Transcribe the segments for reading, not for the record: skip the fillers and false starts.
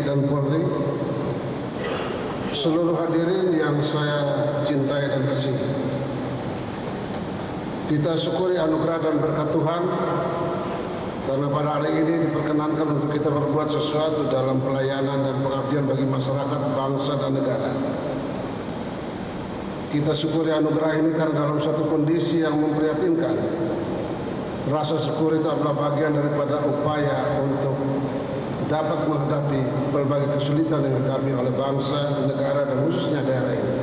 dan Polri, seluruh hadirin yang saya cintai dan kasihi. Kita syukuri anugerah dan berkat Tuhan karena pada hari ini diperkenankan untuk kita berbuat sesuatu dalam pelayanan dan pengabdian bagi masyarakat, bangsa dan negara. Kita syukuri anugerah ini karena dalam suatu kondisi yang memprihatinkan, rasa syukur itu adalah bagian daripada upaya untuk dapat menghadapi berbagai kesulitan yang dihadapi oleh bangsa, negara, dan khususnya daerah ini.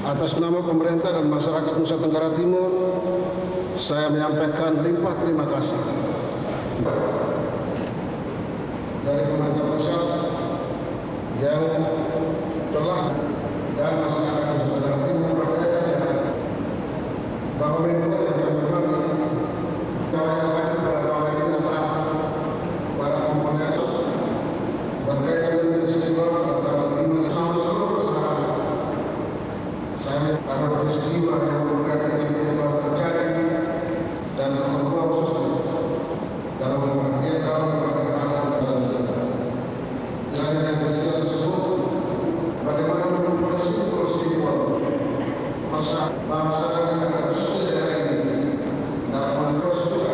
Atas nama pemerintah dan masyarakat Nusa Tenggara Timur, saya menyampaikan limpah terima kasih dari pemerintah pusat yang telah dan masyarakat Nusa Tenggara Timur berdaya bahwa menurut yang berbagi kawan-kawan pada ini adalah para komponen berkaitan dengan peristiwa tanggal 5 seluruh masyarakat. Saya karena peristiwa yang berkaitan dengan terjadi dan membawa khusus dalam pengertian dalam perkembangan dan yang peristiwa tersebut bagaimana peristiwa masa bangsa dan negara khususnya daerah ini dalam menerus juga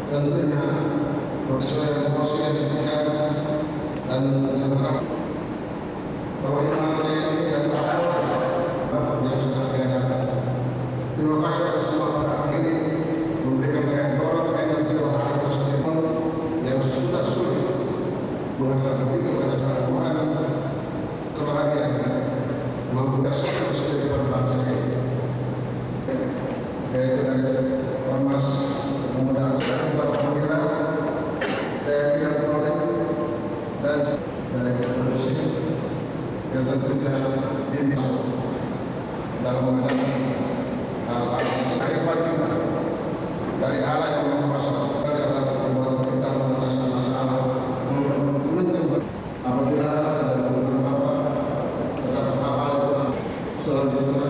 tentunya sesuai dengan proses yang diberikan dan bahwa ini dan yang sudah diadakan. Terima kasih atas semua hati ini memberikan keheboran energi rohani tersebut yang sudah sulit mengatakan begitu pada Tuhan kebahagiaan memudahkan kehidupan bangsa ini. Yaitu dari Ormas Pemuda Bapak Perwira, TNI dan Polri, dan dari polisi yang tentunya diminta dalam menghadapi hal-hal dari Allah yang menguasai dalam perbuatan kita mengatasi masalah menjemput apabila ada beberapa terhadap hal selanjutnya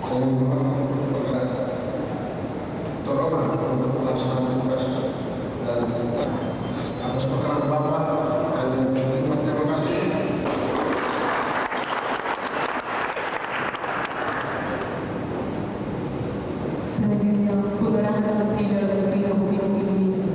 saya mohon tolongan untuk melaksanakan tugas dan atas perkenan Bapak dan terima kasih. Selanjutnya, Pengarahan Menteri Dalam Negeri Republik Indonesia.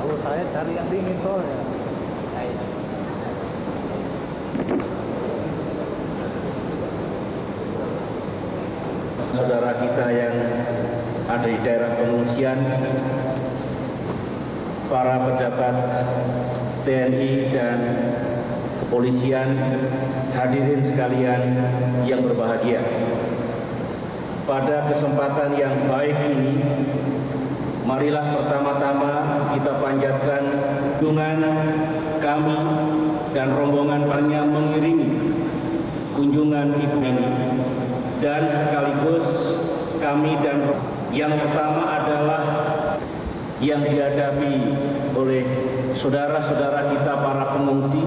Kalau saya cari yang dingin soalnya. saudara kita yang ada di daerah pengungsian, para pejabat TNI dan kepolisian, hadirin sekalian yang berbahagia. Pada kesempatan yang baik ini, marilah pertama-tama kita panjatkan kunjungan kami dan rombongan lainnya mengiringi kunjungan Ibu ini. Dan sekaligus kami dan yang pertama adalah yang dihadapi oleh saudara-saudara kita para pengungsi.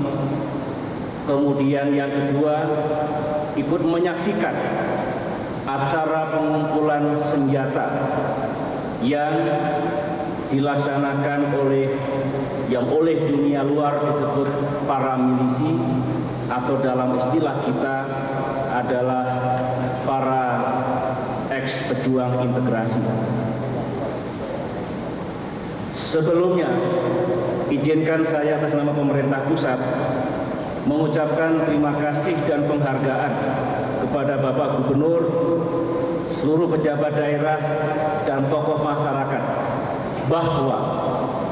Kemudian yang kedua, ikut menyaksikan acara pengumpulan senjata yang dilaksanakan oleh dunia luar disebut para milisi, atau dalam istilah kita adalah para ex-pejuang integrasi. Sebelumnya, izinkan saya atas nama pemerintah pusat mengucapkan terima kasih dan penghargaan kepada Bapak Gubernur, seluruh pejabat daerah, dan tokoh masyarakat bahwa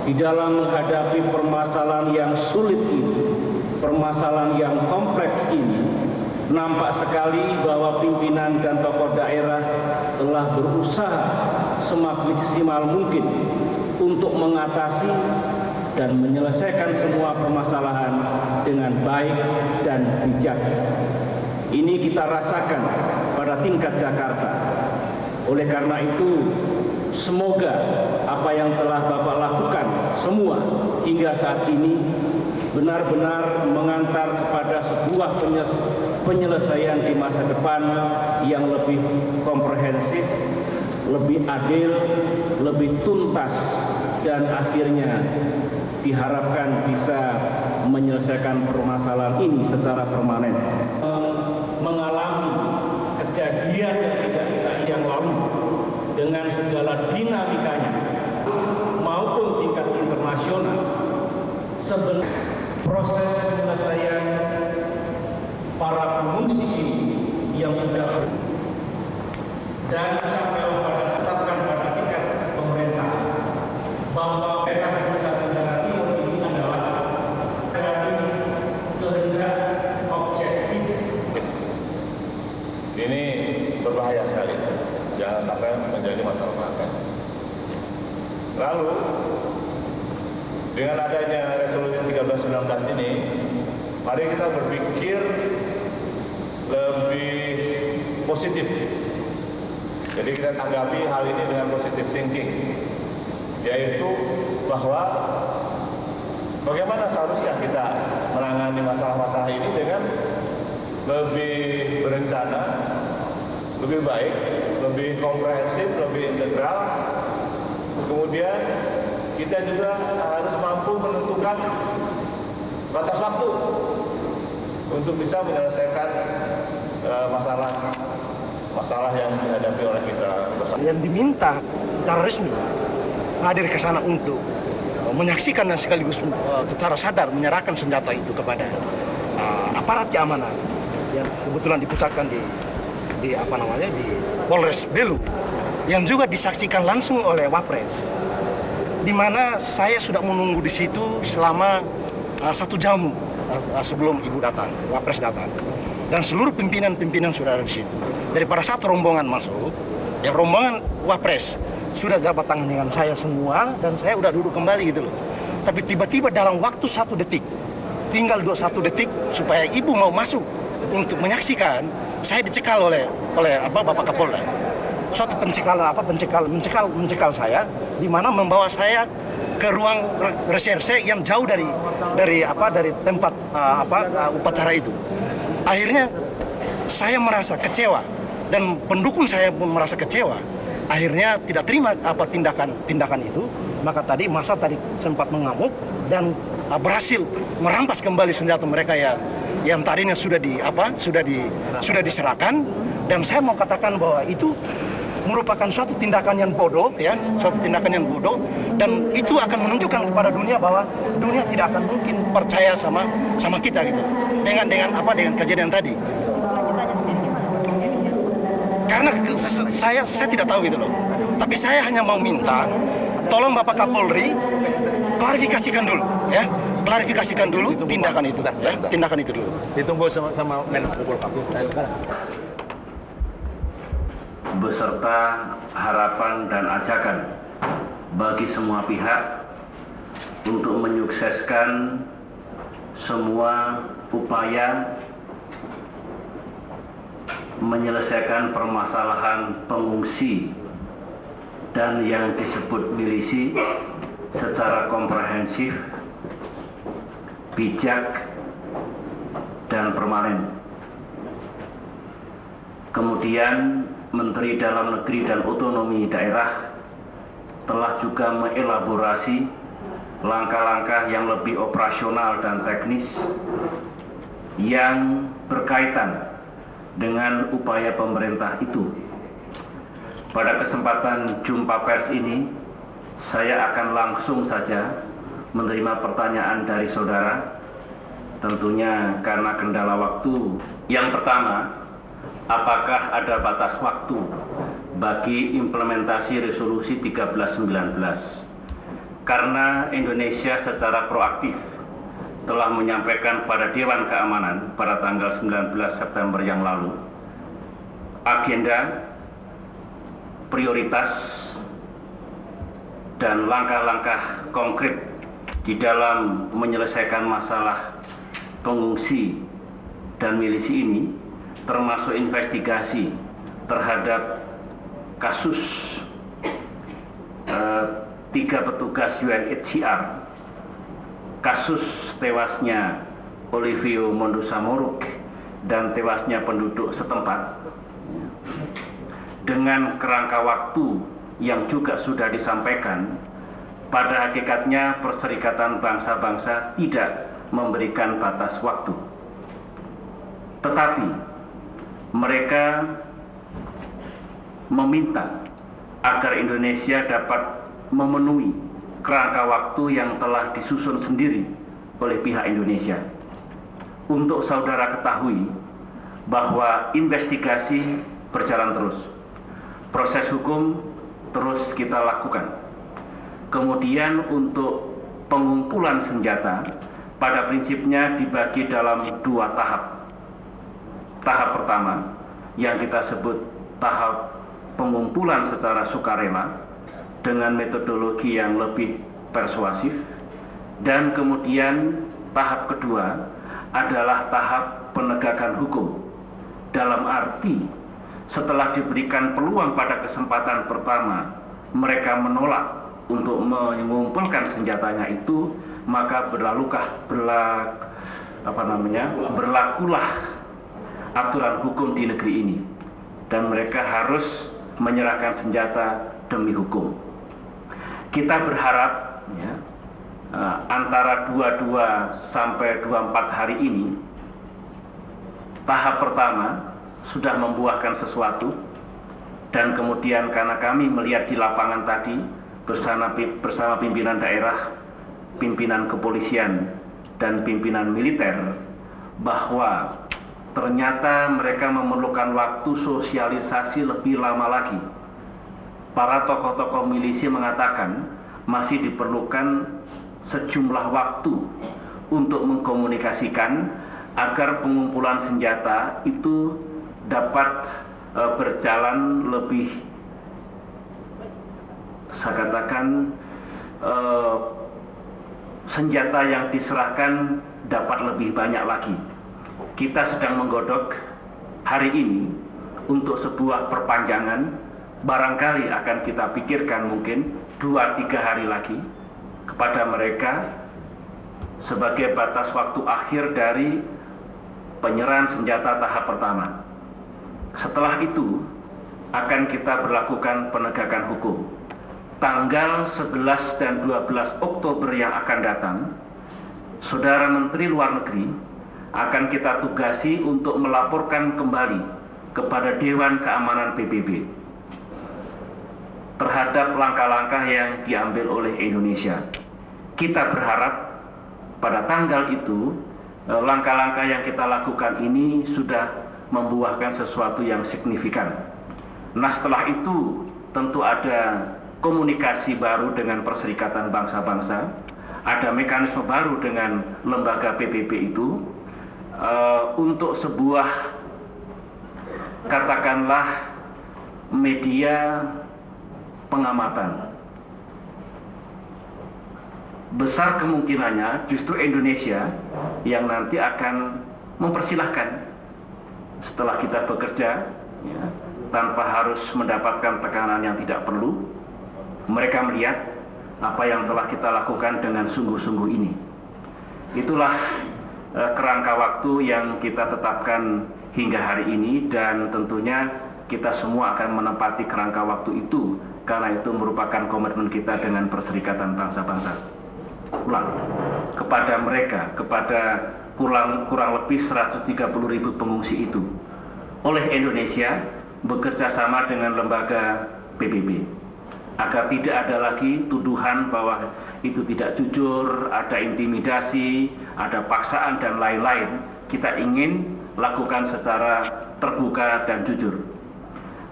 di dalam menghadapi permasalahan yang sulit ini, permasalahan yang kompleks ini, nampak sekali bahwa pimpinan dan tokoh daerah telah berusaha semaksimal mungkin untuk mengatasi dan menyelesaikan semua permasalahan dengan baik dan bijak. Ini kita rasakan pada tingkat Jakarta. Oleh karena itu, semoga apa yang telah Bapak lakukan semua hingga saat ini benar-benar mengantar kepada sebuah penyelesaian di masa depan yang lebih komprehensif, lebih adil, lebih tuntas, dan akhirnya diharapkan bisa menyelesaikan permasalahan ini secara permanen. Mengalami kejadian yang tidak kita yang lalu dengan segala dinamikanya maupun tingkat internasional, sebenarnya proses penyelesaian para pengungsi ini yang sudah dan sampai pada tetapkan pada tingkat pemerintah bahwa daerah Nusa Tenggara Timur ini adalah dari kehendak objektif. Ini berbahaya sekali, jangan sampai menjadi masalah makan. Lalu dengan adanya resolusi 1319 ini, mari kita berpikir lebih positif. Jadi kita tanggapi hal ini dengan positive thinking, yaitu bahwa bagaimana seharusnya kita menangani masalah-masalah ini dengan lebih berencana, lebih baik, lebih komprehensif, lebih integral. Kemudian kita juga harus mampu menentukan batas waktu untuk bisa menyelesaikan masalah yang dihadapi oleh kita bersama. Yang diminta secara resmi hadir ke sana untuk menyaksikan dan sekaligus secara sadar menyerahkan senjata itu kepada aparat keamanan yang kebetulan dipusatkan di Polres Belu, yang juga disaksikan langsung oleh Wapres, di mana saya sudah menunggu di situ selama 1 jam sebelum Ibu datang, Wapres datang, dan seluruh pimpinan sudah ada di situ. Dari pada saat rombongan masuk, ya rombongan Wapres sudah jabat tangan dengan saya semua, dan saya udah duduk kembali gitu loh. Tapi tiba-tiba dalam waktu 1 detik, tinggal 21 detik supaya Ibu mau masuk untuk menyaksikan, saya dicekal oleh Bapak Kapolda. Suatu mencekal saya, di mana membawa saya ke ruang reserse yang jauh dari tempat upacara itu. Akhirnya saya merasa kecewa dan pendukung saya pun merasa kecewa. Akhirnya tidak terima tindakan itu, maka masa tadi sempat mengamuk dan berhasil merampas kembali senjata mereka yang tadinya sudah diserahkan. Dan saya mau katakan bahwa itu merupakan suatu tindakan yang bodoh, dan itu akan menunjukkan kepada dunia bahwa dunia tidak akan mungkin percaya sama kita gitu dengan kejadian tadi. Karena saya tidak tahu gitu loh. Tapi saya hanya mau minta, tolong Bapak Kapolri klarifikasikan dulu, ya. Klarifikasikan dulu tindakan itu, ya. Tindakan itu dulu. Ditunggu sama Menko Polhukam. Beserta harapan dan ajakan bagi semua pihak untuk menyukseskan semua upaya menyelesaikan permasalahan pengungsi dan yang disebut milisi secara komprehensif, bijak, dan permanen. Kemudian Menteri Dalam Negeri dan Otonomi Daerah telah juga mengelaborasi langkah-langkah yang lebih operasional dan teknis yang berkaitan dengan upaya pemerintah itu. Pada kesempatan jumpa pers ini, saya akan langsung saja menerima pertanyaan dari saudara, tentunya karena kendala waktu. Yang pertama, apakah ada batas waktu bagi implementasi resolusi 1319? Karena Indonesia secara proaktif telah menyampaikan pada Dewan Keamanan pada tanggal 19 September yang lalu agenda, prioritas, dan langkah-langkah konkret di dalam menyelesaikan masalah pengungsi dan milisi ini, termasuk investigasi terhadap kasus 3 petugas UNHCR, kasus tewasnya Olivio Mondosa Moruk dan tewasnya penduduk setempat, dengan kerangka waktu yang juga sudah disampaikan. Pada hakikatnya Perserikatan Bangsa-Bangsa tidak memberikan batas waktu, tetapi mereka meminta agar Indonesia dapat memenuhi kerangka waktu yang telah disusun sendiri oleh pihak Indonesia. Untuk saudara ketahui bahwa investigasi berjalan terus, proses hukum terus kita lakukan. Kemudian untuk pengumpulan senjata pada prinsipnya dibagi dalam 2 tahap. Tahap pertama yang kita sebut tahap pengumpulan secara sukarela dengan metodologi yang lebih persuasif, dan kemudian tahap kedua adalah tahap penegakan hukum, dalam arti setelah diberikan peluang pada kesempatan pertama mereka menolak untuk mengumpulkan senjatanya itu, maka berlakulah aturan hukum di negeri ini, dan mereka harus menyerahkan senjata demi hukum. Kita berharap ya, antara 22 sampai 24 hari ini, tahap pertama sudah membuahkan sesuatu, dan kemudian karena kami melihat di lapangan tadi bersama pimpinan daerah, pimpinan kepolisian, dan pimpinan militer, bahwa ternyata mereka memerlukan waktu sosialisasi lebih lama lagi. Para tokoh-tokoh milisi mengatakan masih diperlukan sejumlah waktu untuk mengkomunikasikan agar pengumpulan senjata itu dapat berjalan lebih, saya katakan, senjata yang diserahkan dapat lebih banyak lagi. Kita sedang menggodok hari ini untuk sebuah perpanjangan. Barangkali akan kita pikirkan mungkin 2-3 hari lagi kepada mereka sebagai batas waktu akhir dari penyerahan senjata tahap pertama. Setelah itu akan kita berlakukan penegakan hukum. Tanggal 11 dan 12 Oktober yang akan datang, Saudara Menteri Luar Negeri akan kita tugasi untuk melaporkan kembali kepada Dewan Keamanan PBB terhadap langkah-langkah yang diambil oleh Indonesia. Kita berharap pada tanggal itu langkah-langkah yang kita lakukan ini sudah membuahkan sesuatu yang signifikan. Nah, setelah itu tentu ada komunikasi baru dengan Perserikatan Bangsa-Bangsa, ada mekanisme baru dengan lembaga PBB itu untuk sebuah, katakanlah, media pengamatan. Besar kemungkinannya justru Indonesia yang nanti akan mempersilahkan setelah kita bekerja, ya, tanpa harus mendapatkan tekanan yang tidak perlu. Mereka melihat apa yang telah kita lakukan dengan sungguh-sungguh ini. Itulah kerangka waktu yang kita tetapkan hingga hari ini, dan tentunya kita semua akan menepati kerangka waktu itu karena itu merupakan komitmen kita dengan Perserikatan Bangsa-Bangsa. Ulang, kepada mereka, kepada kurang lebih 130.000 pengungsi itu, oleh Indonesia bekerja sama dengan lembaga PBB agar tidak ada lagi tuduhan bahwa itu tidak jujur, ada intimidasi, ada paksaan dan lain-lain. Kita ingin lakukan secara terbuka dan jujur.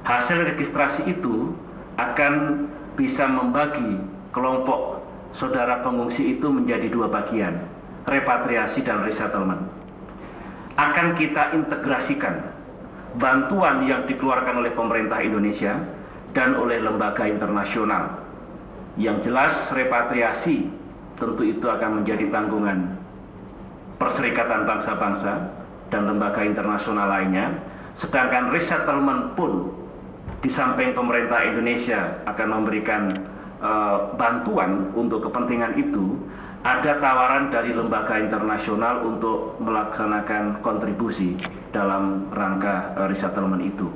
Hasil registrasi itu akan bisa membagi kelompok saudara pengungsi itu menjadi dua bagian, repatriasi dan resettlement. Akan kita integrasikan bantuan yang dikeluarkan oleh pemerintah Indonesia dan oleh lembaga internasional. Yang jelas repatriasi tentu itu akan menjadi tanggungan Perserikatan Bangsa-Bangsa dan lembaga internasional lainnya, sedangkan resettlement pun di samping pemerintah Indonesia akan memberikan bantuan untuk kepentingan itu, ada tawaran dari lembaga internasional untuk melaksanakan kontribusi dalam rangka resettlement itu.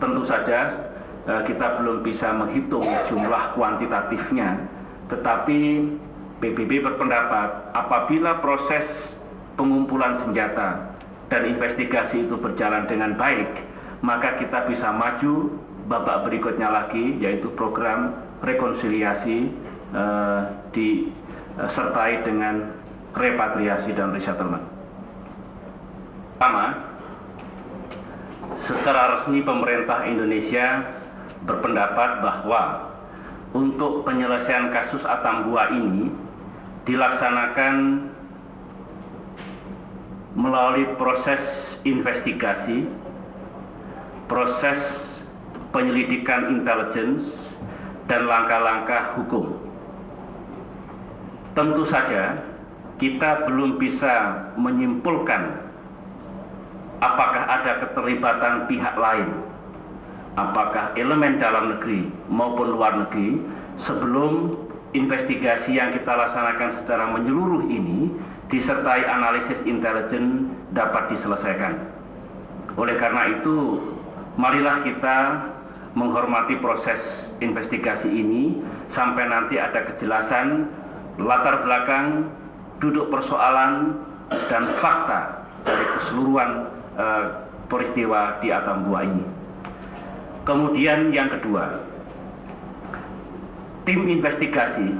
Tentu saja kita belum bisa menghitung jumlah kuantitatifnya, tetapi PBB berpendapat apabila proses pengumpulan senjata dan investigasi itu berjalan dengan baik, maka kita bisa maju babak berikutnya lagi, yaitu program rekonsiliasi disertai dengan repatriasi dan resettlement. Pertama, secara resmi pemerintah Indonesia berpendapat bahwa untuk penyelesaian kasus Atambua ini dilaksanakan melalui proses investigasi, proses penyelidikan intelligence, dan langkah-langkah hukum. Tentu saja kita belum bisa menyimpulkan apakah ada keterlibatan pihak lain, apakah elemen dalam negeri maupun luar negeri, sebelum investigasi yang kita laksanakan secara menyeluruh ini disertai analisis intelijen dapat diselesaikan. Oleh karena itu, marilah kita menghormati proses investigasi ini sampai nanti ada kejelasan latar belakang, duduk persoalan, dan fakta dari keseluruhan peristiwa di Atambua ini. Kemudian yang kedua, tim investigasi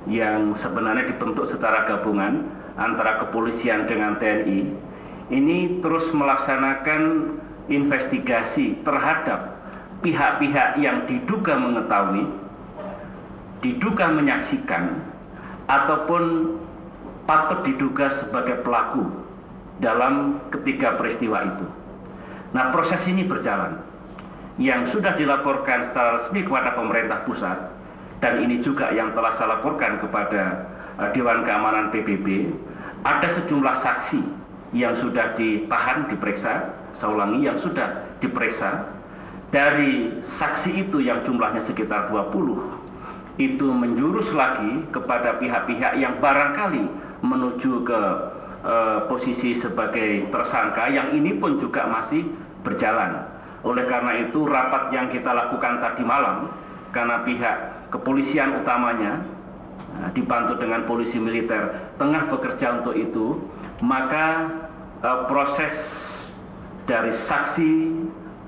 yang sebenarnya dibentuk secara gabungan antara kepolisian dengan TNI ini terus melaksanakan investigasi terhadap pihak-pihak yang diduga mengetahui, diduga menyaksikan, ataupun patut diduga sebagai pelaku dalam ketiga peristiwa itu. Nah, proses ini berjalan. Yang sudah dilaporkan secara resmi kepada pemerintah pusat, dan ini juga yang telah saya laporkan kepada Dewan Keamanan PBB, ada sejumlah saksi yang sudah ditahan, diperiksa, saya ulangi, yang sudah diperiksa. Dari saksi itu yang jumlahnya sekitar 20, itu menjurus lagi kepada pihak-pihak yang barangkali menuju ke posisi sebagai tersangka, yang ini pun juga masih berjalan. Oleh karena itu, rapat yang kita lakukan tadi malam, karena pihak kepolisian utamanya dibantu dengan polisi militer tengah bekerja untuk itu, maka proses dari saksi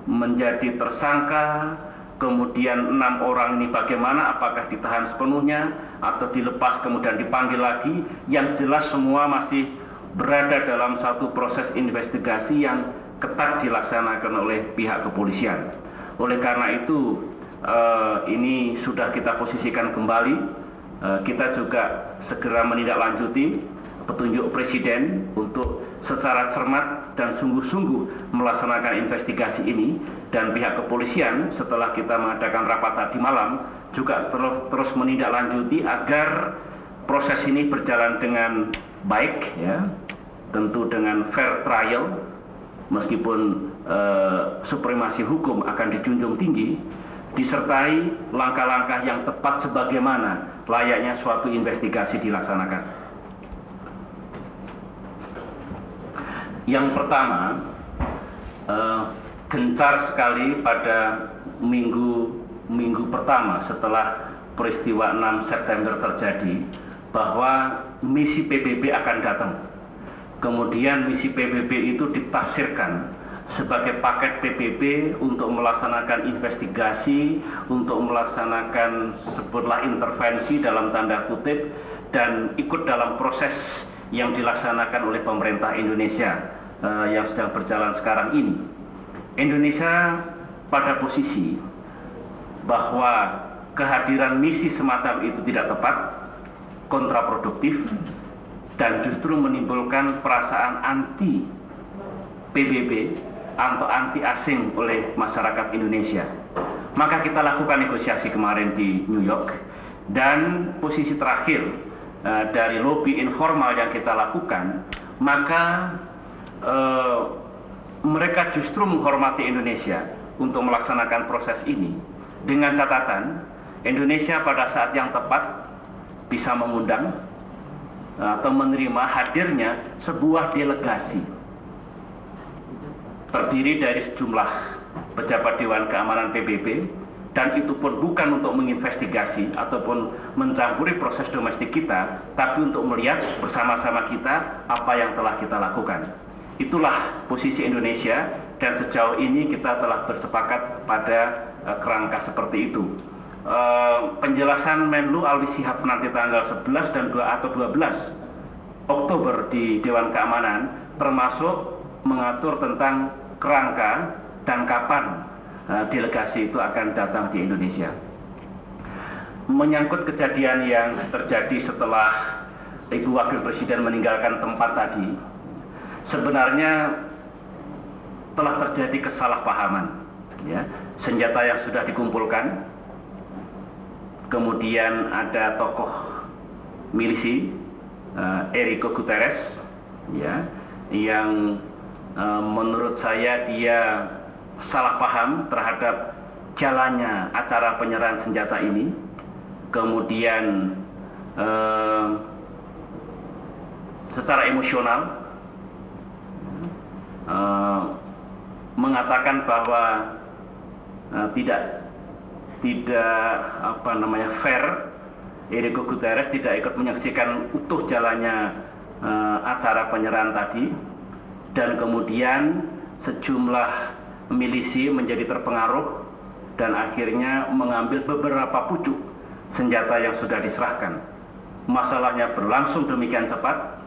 menjadi tersangka, kemudian 6 orang ini bagaimana, apakah ditahan sepenuhnya atau dilepas kemudian dipanggil lagi, yang jelas semua masih berada dalam satu proses investigasi yang ketat dilaksanakan oleh pihak kepolisian. Oleh karena itu ini sudah kita posisikan kembali. Kita juga segera menindaklanjuti petunjuk Presiden untuk secara cermat dan sungguh-sungguh melaksanakan investigasi ini, dan pihak kepolisian setelah kita mengadakan rapat tadi malam juga terus menindaklanjuti agar proses ini berjalan dengan baik, ya, tentu dengan fair trial, meskipun supremasi hukum akan dijunjung tinggi, disertai langkah-langkah yang tepat sebagaimana layaknya suatu investigasi dilaksanakan. Yang pertama, gencar sekali pada minggu pertama setelah peristiwa 6 September terjadi bahwa misi PBB akan datang. Kemudian misi PBB itu ditafsirkan sebagai paket PBB untuk melaksanakan investigasi, untuk melaksanakan sebutlah intervensi dalam tanda kutip, dan ikut dalam proses yang dilaksanakan oleh pemerintah Indonesia yang sedang berjalan sekarang ini. Indonesia pada posisi bahwa kehadiran misi semacam itu tidak tepat, kontraproduktif, dan justru menimbulkan perasaan anti PBB atau anti asing oleh masyarakat Indonesia. Maka kita lakukan negosiasi kemarin di New York, dan posisi terakhir dari lobby informal yang kita lakukan, maka mereka justru menghormati Indonesia untuk melaksanakan proses ini, dengan catatan Indonesia pada saat yang tepat bisa mengundang atau menerima hadirnya sebuah delegasi terdiri dari sejumlah pejabat Dewan Keamanan PBB, dan itu pun bukan untuk menginvestigasi ataupun mencampuri proses domestik kita, tapi untuk melihat bersama-sama kita apa yang telah kita lakukan. Itulah posisi Indonesia, dan sejauh ini kita telah bersepakat pada kerangka seperti itu. Penjelasan Menlu Alwi Shihab nanti tanggal 11 dan 12 Oktober di Dewan Keamanan termasuk mengatur tentang kerangka dan kapan delegasi itu akan datang di Indonesia. Menyangkut kejadian yang terjadi setelah Ibu Wakil Presiden meninggalkan tempat tadi, sebenarnya telah terjadi kesalahpahaman, ya. Senjata yang sudah dikumpulkan, kemudian ada tokoh milisi Enrique Guterres, ya, yang menurut saya dia salah paham terhadap jalannya acara penyerahan senjata ini, kemudian secara emosional mengatakan bahwa tidak fair, Enrique Guterres tidak ikut menyaksikan utuh jalannya acara penyerahan tadi, dan kemudian sejumlah milisi menjadi terpengaruh dan akhirnya mengambil beberapa pucuk senjata yang sudah diserahkan. Masalahnya berlangsung demikian cepat,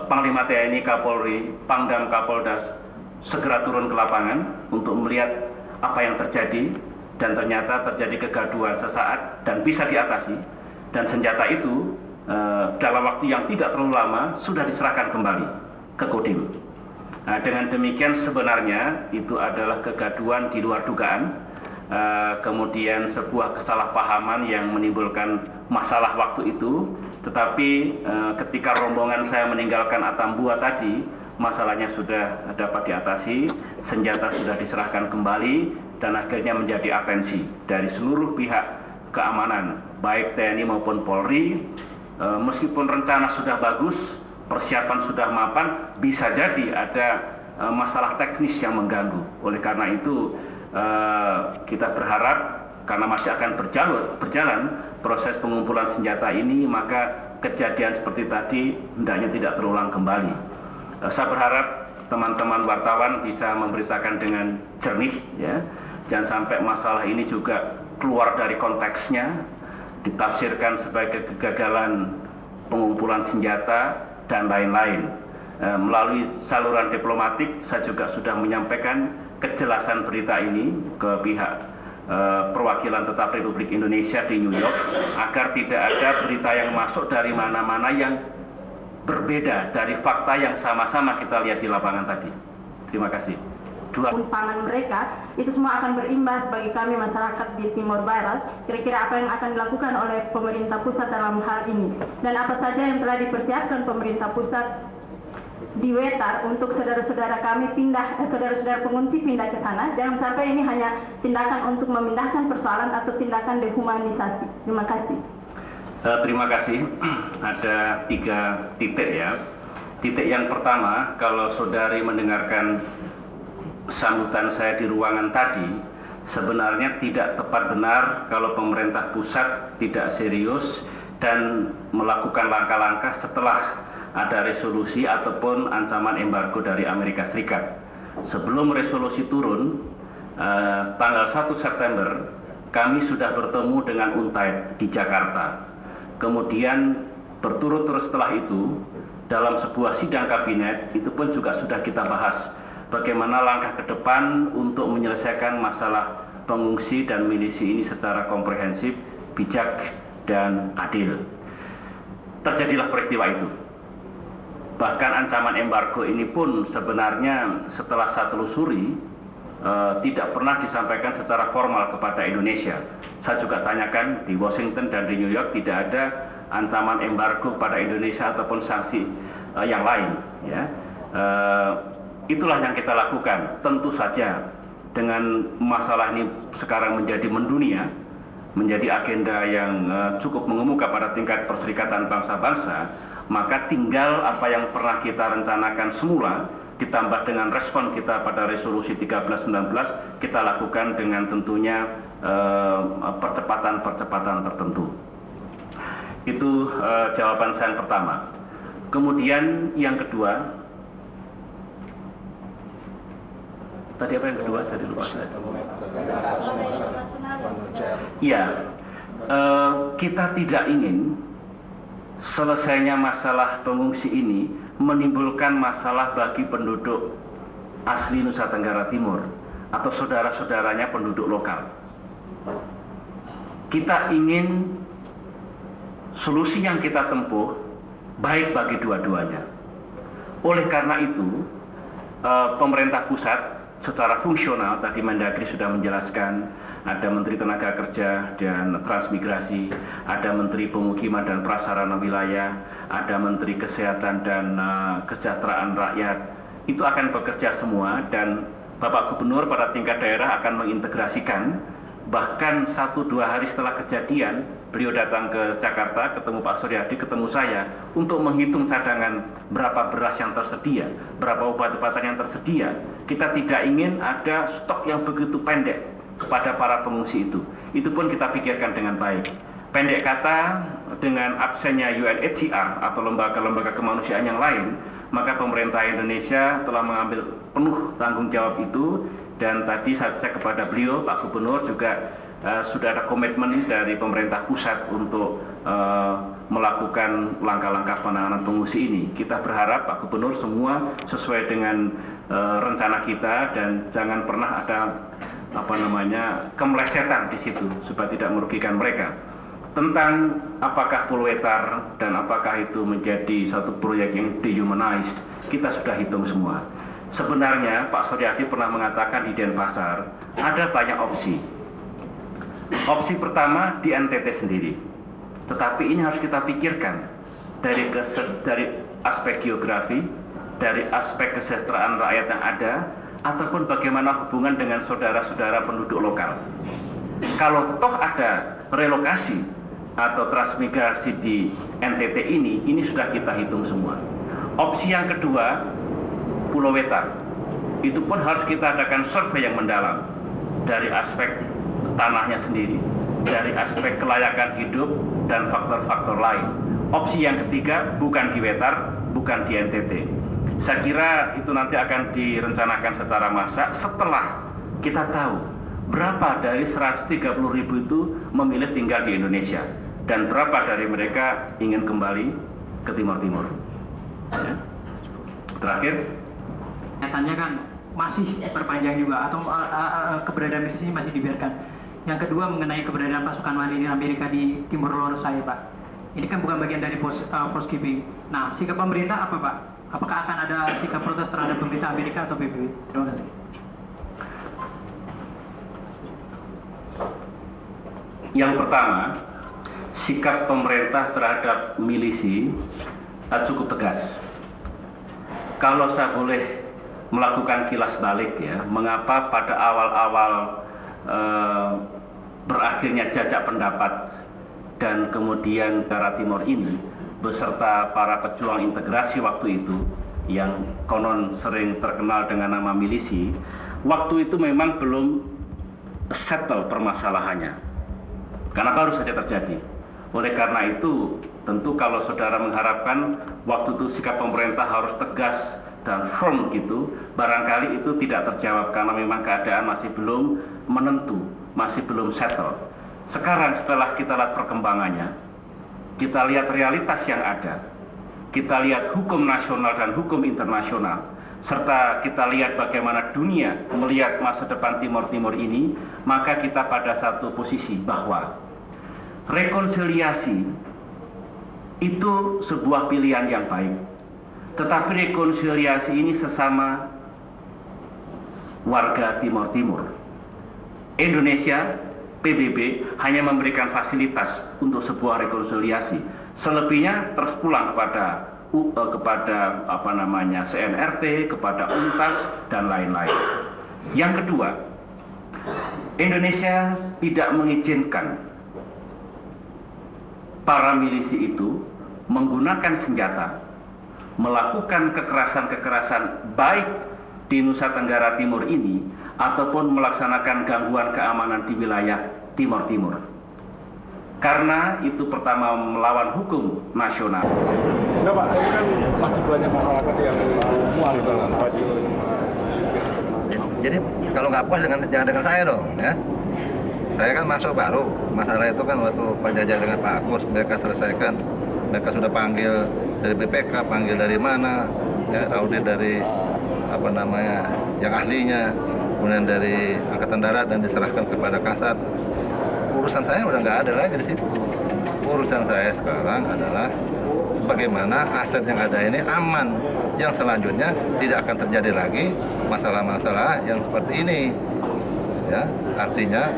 Panglima TNI, Kapolri, Pangdam Kapolda segera turun ke lapangan untuk melihat apa yang terjadi, dan ternyata terjadi kegaduhan sesaat dan bisa diatasi, dan senjata itu dalam waktu yang tidak terlalu lama sudah diserahkan kembali ke Kodim. Nah, dengan demikian sebenarnya itu adalah kegaduhan di luar dugaan, kemudian sebuah kesalahpahaman yang menimbulkan masalah waktu itu. Tetapi ketika rombongan saya meninggalkan Atambua tadi, masalahnya sudah dapat diatasi, senjata sudah diserahkan kembali, dan akhirnya menjadi atensi dari seluruh pihak keamanan, baik TNI maupun Polri. Meskipun rencana sudah bagus, persiapan sudah mapan, bisa jadi ada masalah teknis yang mengganggu. Oleh karena itu kita berharap, karena masih akan berjalan proses pengumpulan senjata ini, maka kejadian seperti tadi hendaknya tidak terulang kembali. Saya berharap teman-teman wartawan bisa memberitakan dengan jernih, ya, jangan sampai masalah ini juga keluar dari konteksnya, ditafsirkan sebagai kegagalan pengumpulan senjata dan lain-lain. Melalui saluran diplomatik saya juga sudah menyampaikan kejelasan berita ini ke pihak perwakilan tetap Republik Indonesia di New York agar tidak ada berita yang masuk dari mana-mana yang berbeda dari fakta yang sama-sama kita lihat di lapangan tadi. Terima kasih. Pangan mereka itu semua akan berimbas bagi kami masyarakat di Timor Barat. Kira-kira apa yang akan dilakukan oleh pemerintah pusat dalam hal ini dan apa saja yang telah dipersiapkan pemerintah pusat di Wetar untuk saudara-saudara kami saudara-saudara pengungsi pindah ke sana. Jangan sampai ini hanya tindakan untuk memindahkan persoalan atau tindakan dehumanisasi. Terima kasih. Terima kasih. Ada 3 titik ya. Titik yang pertama, kalau saudari mendengarkan sambutan saya di ruangan tadi, sebenarnya tidak tepat benar kalau pemerintah pusat tidak serius dan melakukan langkah-langkah setelah ada resolusi ataupun ancaman embargo dari Amerika Serikat. Sebelum resolusi turun, tanggal 1 September, kami sudah bertemu dengan UNTAID di Jakarta. Kemudian berturut-turut setelah itu, dalam sebuah sidang kabinet, itu pun juga sudah kita bahas bagaimana langkah ke depan untuk menyelesaikan masalah pengungsi dan milisi ini secara komprehensif, bijak, dan adil. Terjadilah peristiwa itu. Bahkan ancaman embargo ini pun sebenarnya setelah saya telusuri tidak pernah disampaikan secara formal kepada Indonesia. Saya juga tanyakan di Washington dan di New York, tidak ada ancaman embargo pada Indonesia ataupun sanksi yang lain. Ya. Itulah yang kita lakukan. Tentu saja dengan masalah ini sekarang menjadi mendunia, menjadi agenda yang cukup mengemuka pada tingkat Perserikatan Bangsa-Bangsa, maka tinggal apa yang pernah kita rencanakan semula ditambah dengan respon kita pada resolusi 1319, kita lakukan dengan tentunya percepatan-percepatan tertentu. Itu jawaban saya yang pertama. Kemudian yang kedua, tadi apa yang kedua? Tadi lupa saya. Ya, kita tidak ingin selesainya masalah pengungsi ini menimbulkan masalah bagi penduduk asli Nusa Tenggara Timur atau saudara-saudaranya penduduk lokal. Kita ingin solusi yang kita tempuh baik bagi dua-duanya. Oleh karena itu, pemerintah pusat secara fungsional, tadi Mendagri sudah menjelaskan, ada Menteri Tenaga Kerja dan Transmigrasi, ada Menteri Pemukiman dan Prasarana Wilayah, ada Menteri Kesehatan dan Kesejahteraan Rakyat. Itu akan bekerja semua dan Bapak Gubernur pada tingkat daerah akan mengintegrasikan. Bahkan 1-2 hari setelah kejadian, beliau datang ke Jakarta, ketemu Pak Suryadi, ketemu saya, untuk menghitung cadangan berapa beras yang tersedia, berapa obat-obatan yang tersedia. Kita tidak ingin ada stok yang begitu pendek kepada para pengungsi itu. Itu pun kita pikirkan dengan baik. Pendek kata, dengan absennya UNHCR atau lembaga-lembaga kemanusiaan yang lain, maka pemerintah Indonesia telah mengambil penuh tanggung jawab itu. Dan tadi saya cek kepada beliau, Pak Gubernur juga sudah ada komitmen dari pemerintah pusat untuk melakukan langkah-langkah penanganan pengungsi ini. Kita berharap Pak Gubernur semua sesuai dengan rencana kita dan jangan pernah ada kemelesetan di situ supaya tidak merugikan mereka. Tentang apakah Pulau Wetar dan apakah itu menjadi satu proyek yang dehumanized, kita sudah hitung semua. Sebenarnya Pak Suryadi pernah mengatakan di Denpasar ada banyak opsi. Opsi pertama di NTT sendiri, tetapi ini harus kita pikirkan dari aspek geografi, dari aspek kesejahteraan rakyat yang ada, ataupun bagaimana hubungan dengan saudara-saudara penduduk lokal. Kalau toh ada relokasi atau transmigrasi di NTT ini sudah kita hitung semua. Opsi yang kedua, Pulau Wetar, itu pun harus kita adakan survei yang mendalam dari aspek tanahnya sendiri, dari aspek kelayakan hidup dan faktor-faktor lain. Opsi yang ketiga bukan di Wetar, bukan di NTT. Saya kira itu nanti akan direncanakan secara masak setelah kita tahu berapa dari 130.000 itu memilih tinggal di Indonesia dan berapa dari mereka ingin kembali ke Timur Timur. Ya. Terakhir, saya tanyakan masih diperpanjang juga atau keberadaan milisi ini masih dibiarkan. Yang kedua mengenai keberadaan pasukan marinir Amerika di Timur Leste, Pak. Ini kan bukan bagian dari peacekeeping. Nah, sikap pemerintah apa, Pak? Apakah akan ada sikap protes terhadap pemerintah Amerika atau PBB? Terima kasih. Yang pertama, sikap pemerintah terhadap milisi cukup tegas. Kalau saya boleh melakukan kilas balik ya, mengapa pada awal-awal berakhirnya jajak pendapat dan kemudian Negara Timur ini beserta para pejuang integrasi waktu itu yang konon sering terkenal dengan nama milisi, waktu itu memang belum settle permasalahannya karena baru saja terjadi. Oleh karena itu, tentu kalau saudara mengharapkan waktu itu sikap pemerintah harus tegas dan firm gitu, barangkali itu tidak terjawab karena memang keadaan masih belum menentu, masih belum settle. Sekarang setelah kita lihat perkembangannya, kita lihat realitas yang ada, kita lihat hukum nasional dan hukum internasional, serta kita lihat bagaimana dunia melihat masa depan Timur Timur ini, maka kita pada satu posisi bahwa rekonsiliasi itu sebuah pilihan yang baik. Tetapi rekonsiliasi ini sesama warga Timur Timur. Indonesia, PBB hanya memberikan fasilitas untuk sebuah rekonsiliasi. Selebihnya terus pulang kepada CNRT, kepada UNTAS dan lain-lain. Yang kedua, Indonesia tidak mengizinkan para milisi itu menggunakan senjata, melakukan kekerasan-kekerasan baik di Nusa Tenggara Timur ini ataupun melaksanakan gangguan keamanan di wilayah Timur Timur. Karena itu pertama melawan hukum nasional. Nah Pak, ini kan masih banyak masyarakat yang mual dengan baju. Jadi kalau nggak puas jangan dengan saya dong, ya. Saya kan masuk baru, masalah itu kan waktu Pak Jajak dengan Pak Agus mereka selesaikan, mereka sudah panggil dari BPK, panggil dari mana, ya, audit dari yang ahlinya, kemudian dari Angkatan Darat dan diserahkan kepada Kasat. Urusan saya udah nggak ada lagi di situ. Urusan saya sekarang adalah bagaimana aset yang ada ini aman, yang selanjutnya tidak akan terjadi lagi masalah-masalah yang seperti ini, ya. Artinya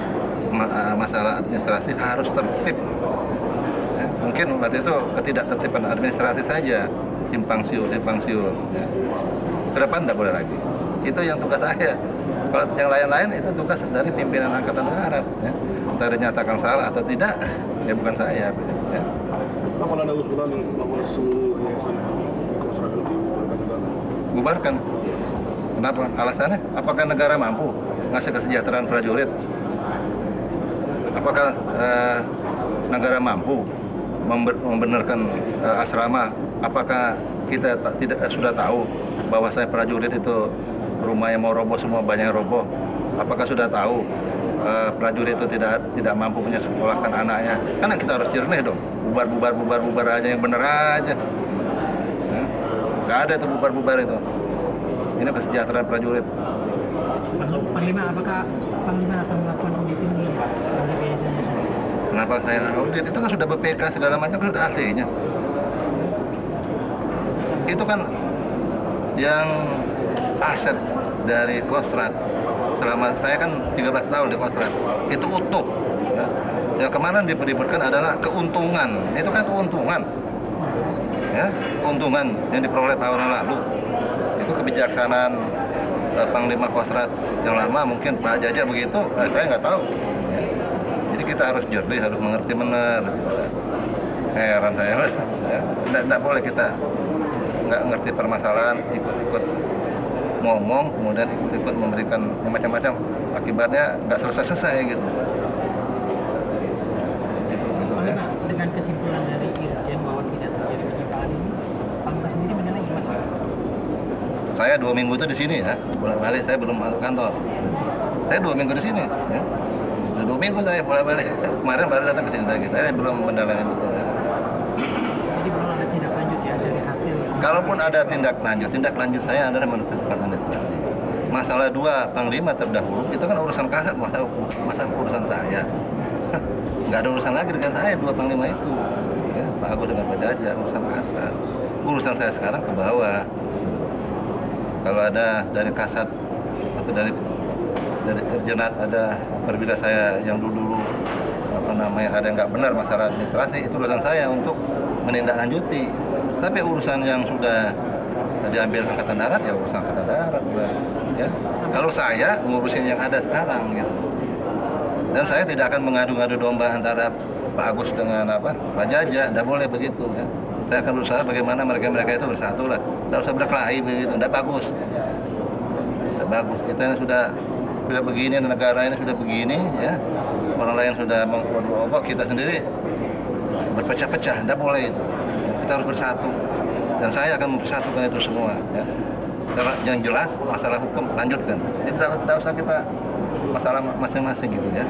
masalah administrasi harus tertib. Ya, mungkin waktu itu ketidaktertiban administrasi saja, simpang siur. Ya. Ke depan tidak boleh lagi. Itu yang tugas saya. Kalau yang lain-lain itu tugas dari pimpinan Angkatan Darat. Ya. Entah dinyatakan salah atau tidak, ya bukan saya. Ya. Apa ada usulan bahwa seluruh yayasan masyarakat Bubarkan. Kenapa? Alasannya? Apakah negara mampu ngasih kesejahteraan prajurit? Apakah negara mampu membenarkan asrama? Apakah kita sudah tahu bahwa saya prajurit itu rumahnya mau roboh semua, banyak yang roboh? Apakah sudah tahu prajurit itu tidak mampu menyekolahkan anaknya? Karena kita harus jernih dong. Bubar aja yang bener aja. Nggak ada itu bubar itu. Ini kesejahteraan prajurit. Panglima, apakah Panglima akan melakukan audit ini terhadap yayasannya? Kenapa saya audit? Itu kan sudah BPK segala macam, kan sudah ahlinya. Itu kan yang aset dari Kostrat. Selama saya kan 13 tahun di Kostrat, itu utuh. Ya. Yang kemarin diberikan adalah keuntungan. Itu kan keuntungan. Ya, keuntungan yang diperoleh tahun lalu. Itu kebijaksanaan Panglima Kostrat yang lama, mungkin Pak Jajak begitu, saya nggak tahu. Ya. Jadi kita harus jernih, harus mengerti benar. Gitu. Heran saya, ya. Nggak boleh kita nggak ngerti permasalahan, ikut-ikut ngomong, kemudian ikut-ikut memberikan macam-macam, akibatnya nggak selesai-selesai gitu. Ya. Dengan kesimpulan dari Irjen bahwa tidak terjadi penyimpanan ini, Panglima sendiri menilai gimana? Saya 2 minggu itu di sini ya, bolak-balik saya belum masuk kantor. Saya 2 minggu di sini, ya. 2 minggu saya bolak-balik. Kemarin baru datang ke sini lagi. Saya belum mendalami betul. Ya. Jadi belum ada tindak lanjut ya dari hasil. Kalaupun ada tindak lanjut saya adalah menuntut administrasi. masalah dua panglima terdahulu itu kan urusan kasat, masa urusan saya. Nggak ada urusan lagi dengan saya dua panglima itu. Ya, Pak Agus dengan Pak Jaja urusan kasat. Urusan saya sekarang ke bawah. Kalau ada dari kasat atau dari Irjenat ada berbeda saya yang dulu ada yang nggak benar masalah administrasi, itu urusan saya untuk menindaklanjuti. Tapi urusan yang sudah diambil Angkatan Darat ya urusan Angkatan Darat, ya. Kalau saya ngurusin yang ada sekarang gitu. Dan saya tidak akan mengadu-ngadu domba antara Pak Agus dengan Pak Jaja, tidak boleh begitu ya. Saya akan berusaha bagaimana mereka itu bersatu lah. Tidak usah berkelahi begitu, tidak bagus. Tidak bagus. Kita ini sudah begini, negara ini sudah begini ya. Orang lain sudah mengobok, kita sendiri berpecah-pecah, tidak boleh itu. Kita harus bersatu. Dan saya akan mempersatukan itu semua ya. Yang jelas masalah hukum lanjutkan. Jadi tidak usah kita masalah masing-masing gitu ya.